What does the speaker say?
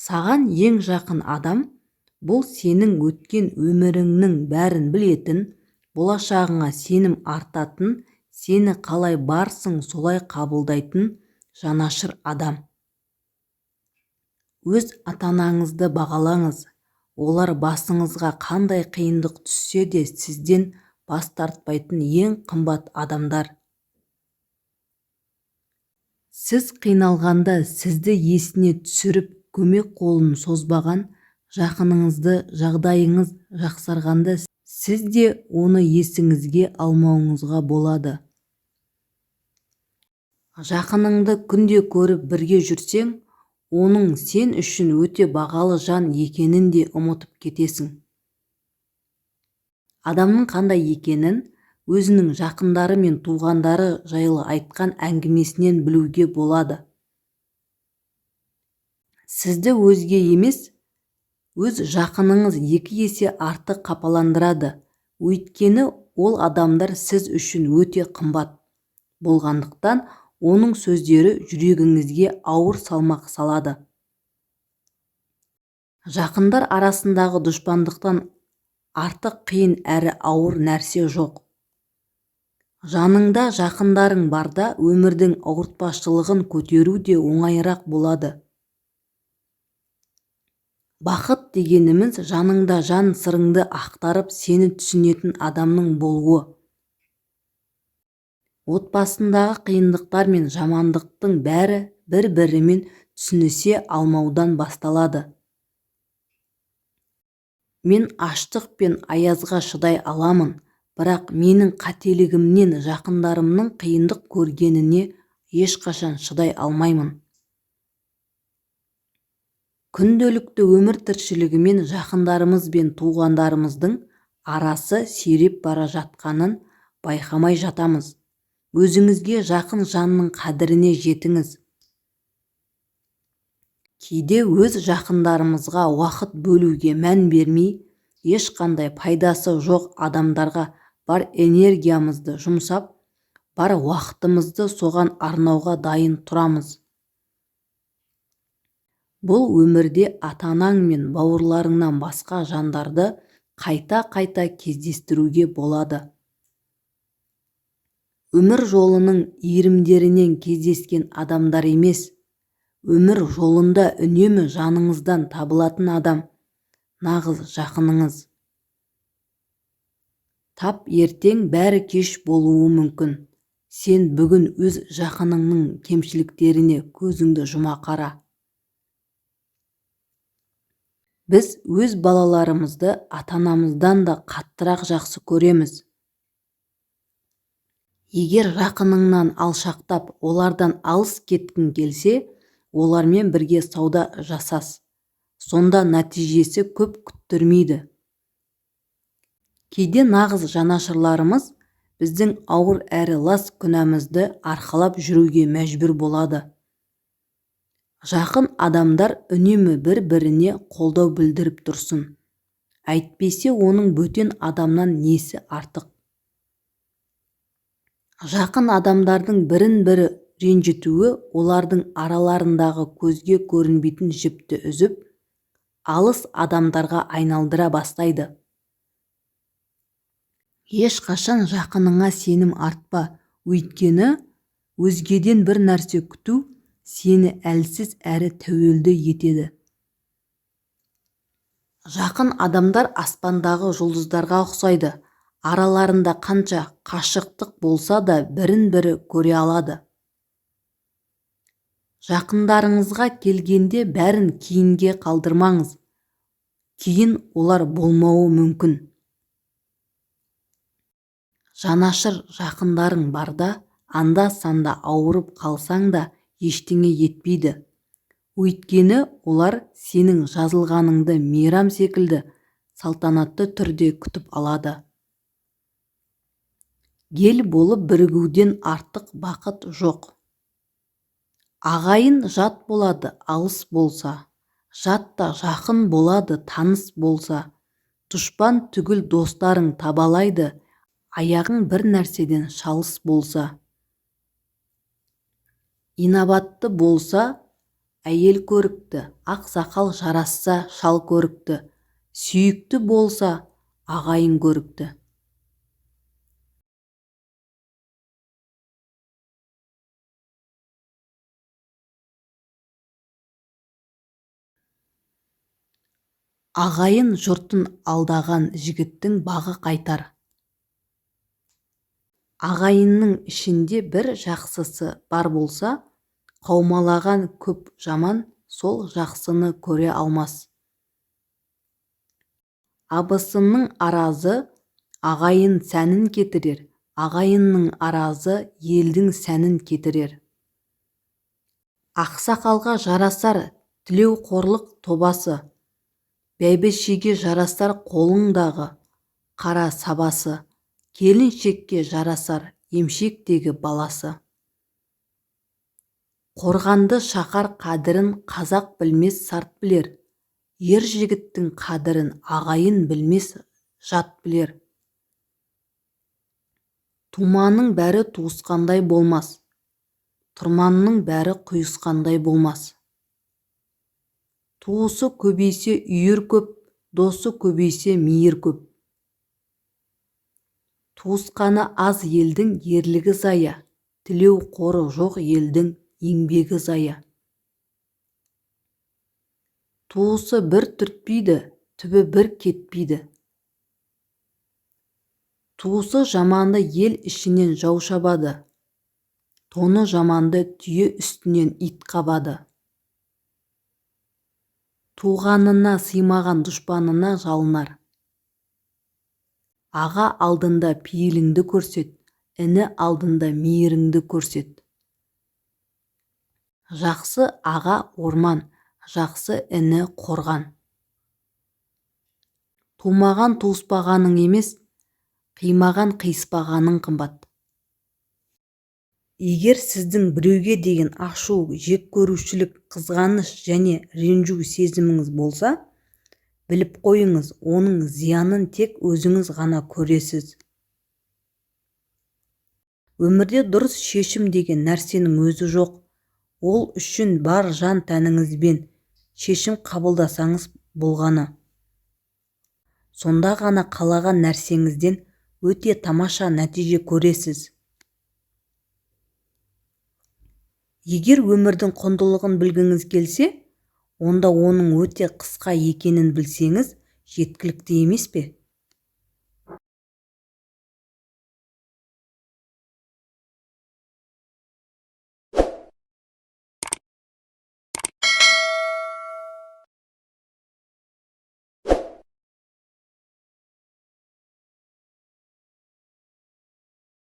Саған ең жақын адам бұл сенің өткен өміріңнің бәрін білетін, болашағыңа сенім артатын, сені қалай барсың солай қабылдайтын жанашыр адам. Өз ата-анаңызды бағалаңыз. Олар басыңызға қандай қиындық түссе де сізден бас тартпайтын ең қымбат адамдар. Сіз қиналғанда сізді есіне түсіріп көмек қолын созбаған жақыныңызды, жағдайыңыз жақсарғанда сіз де оны есіңізге алмауыңызға болады. Жақыныңды күнде көріп бірге жүрсең, оның сен үшін өте бағалы жан екенін де ұмытып кетесің. Адамның қандай екенін өзінің жақындары мен туғандары жайлы айтқан әңгімесінен білуге болады. Сізді өзге емес, өз жақыныңыз 2 есе артық қапаландырады. Өйткені ол адамдар сіз үшін өте қымбат болғандықтан оның сөздері жүрегіңізге ауыр салмақ салады. Жақындар арасындағы дұшпандықтан артық қиын әрі ауыр нәрсе жоқ. Жаныңда жақындарың барда өмірдің ауыртпашылығын көтеру де оңайырақ болады. Бақыт дегеніміз жаныңда жан сырыңды ақтарып сені түсінетін адамның болуы. Отбасындағы қиындықтар мен жамандықтың бәрі бір-бірімен түсінісе алмаудан басталады. Мен аштық пен аязға шыдай аламын, бірақ менің қателігімнен жақындарымның қиындық көргеніне ешқашан шыдай алмаймын. Күнделікті өмір тіршілігімен жақындарымыз бен туғандарымыздың арасы сиреп бара жатқанын байқамай жатамыз. Өзіңізге жақын жанның қадіріне жетіңіз. Кейде өз жақындарымызға уақыт бөлуге мән бермей, ешқандай пайдасы жоқ адамдарға бар энергиямызды жұмсап, бар уақытымызды соған арнауға дайын тұрамыз. Бұл өмірде ата-анаң мен бауырларыңнан басқа жандарды қайта-қайта кездестіруге болады. Өмір жолының иірімдерінен кездескен адамдар емес, өмір жолында үнемі жаныңыздан табылатын адам, нағыз жақыныңыз. Тап ертең бәрі кеш болуы мүмкін. Сен бүгін өз жақыныңның кемшіліктеріне көзіңді жұма қара. Біз өз балаларымызды ата-анамыздан да қаттырақ жақсы көреміз. Егер жақыныңнан алшақтап, олардан алыс кеткің келсе, олармен бірге сауда жасас. Сонда нәтижесі көп күттірмейді. Кейде нағыз жанашырларымыз біздің ауыр әрі лас күнәмізді арқалап жүруге мәжбүр болады. Жақын адамдар үнемі бір-біріне қолдау білдіріп тұрсын. Әйтпесе оның бөтен адамнан несі артық. Жақын адамдардың бірін-бірі ренжітуі олардың араларындағы көзге көрінбейтін жіпті үзіп, алыс адамдарға айналдыра бастайды. Ешқашан жақыныңа сенім артпа, өйткені өзгеден бір нәрсе күту сені әлсіз әрі тәуелді етеді. Жақын адамдар аспандағы жұлдыздарға ұқсайды. Араларында қанша қашықтық болса да бірін-бірі көре алады. Жақындарыңызға келгенде бәрін кейінге қалдырмаңыз. Кейін олар болмауы мүмкін. Жанашыр жақындарың барда, анда-санда ауырып қалсаң да ештеңе етпейді. Өйткені олар сенің жазылғаныңды мейрам секілді салтанатты түрде күтіп алады. Ел болып бірігуден артық бақыт жоқ. Ағайын жат болады алыс болса, жат та жақын болады таныс болса. Дұшпан түгіл достарың табалайды, аяғың бір нәрседен шалыс болса. Инабатты болса, әйел көрікті, ақ сақал жарасса шал көрікті, сүйікті болса ағайын көрікті. Ағайын жұртын алдаған жігіттің бағы қайтар. Ағайынның ішінде бір жақсысы бар болса, қаумалаған көп жаман сол жақсыны көре алмас. Абысынның аразы ағайын сәнін кетірер, ағайынның аразы елдің сәнін кетірер. Ақсақалға жарасар тілеу қорлық тобасы, бәйбішеге жарасар қолыңдағы қара сабасы, келіншекке жарасар емшектегі баласы. Қорғанды шақар қадірін қазақ білмес сарт білер, ер жігіттің қадірін ағайын білмес жат білер. Туманың бәрі туысқандай болмас, тұрманның бәрі құйысқандай болмас. Туысы көбейсе үйір көп, досы көбейсе мейір көп. Туысқаны аз елдің ерлігі зая, тілеу қоры жоқ елдің еңбегі зая. Туысы бір түртпейді, түбі бір кетпейді. Туысы жаманды ел ішінен жау шабады, тоны жаманды түйе үстінен ит қабады. Туғанына сыймаған дұшпанына жалынар. Аға алдында пейіліңді көрсет, іні алдында мейіріңді көрсет. Жақсы аға орман, жақсы іні қорған. Тумаған туыспағаның емес, қимаған қиыспағаның қымбат. Егер сіздің біреуге деген ашу, жек көрушілік, қызғаныш және ренжу сезіміңіз болса, біліп қойыңыз, оның зиянын тек өзіңіз ғана көресіз. Өмірде дұрыс шешім деген нәрсенің өзі жоқ. Ол үшін бар жан тәніңізбен шешім қабылдасаңыз болғаны. Сонда ғана қалаған нәрсеңізден өте тамаша нәтиже көресіз. Егер өмірдің құндылығын білгіңіз келсе, онда оның өте қысқа екенін білсеңіз жеткілікті емес пе?